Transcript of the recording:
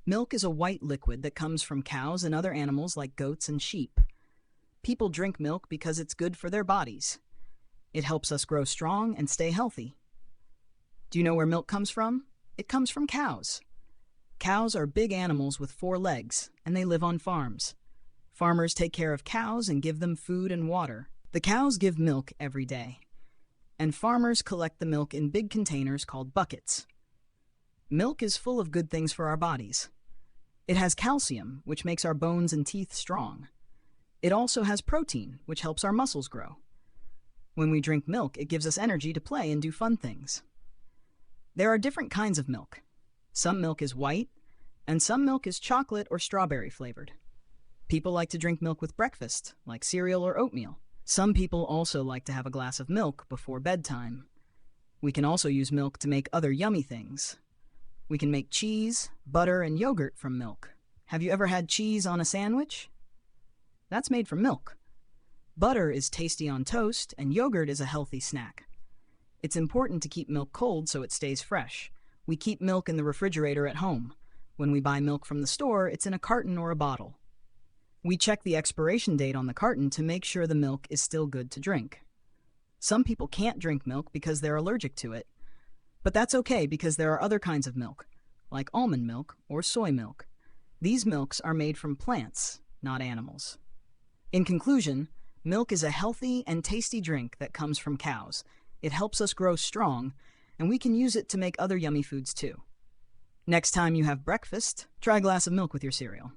Milk is a white liquid that comes from cows and other animals like goats and sheep. People drink milk because it's good for their bodies. It helps us grow strong and stay healthy. Do you know where milk comes from? It comes from cows. Cows are big animals with 4 legs, and they live on farms. Farmers take care of cows and give them food and water. The cows give milk every day, and farmers collect the milk in big containers called buckets. Milk is full of good things for our bodies. It has calcium, which makes our bones and teeth strong. It also has protein, which helps our muscles grow. When we drink milk, it gives us energy to play and do fun things. There are different kinds of milk. Some milk is white, and some milk is chocolate or strawberry flavored. People like to drink milk with breakfast, like cereal or oatmeal. Some people also like to have a glass of milk before bedtime. We can also use milk to make other yummy things. We can make cheese, butter, and yogurt from milk. Have you ever had cheese on a sandwich? That's made from milk. Butter is tasty on toast, and yogurt is a healthy snack. It's important to keep milk cold so it stays fresh. We keep milk in the refrigerator at home. When we buy milk from the store, it's in a carton or a bottle. We check the expiration date on the carton to make sure the milk is still good to drink. Some people can't drink milk because they're allergic to it. But that's okay because there are other kinds of milk, like almond milk or soy milk. These milks are made from plants, not animals. In conclusion, milk is a healthy and tasty drink that comes from cows. It helps us grow strong, and we can use it to make other yummy foods too. Next time you have breakfast, try a glass of milk with your cereal.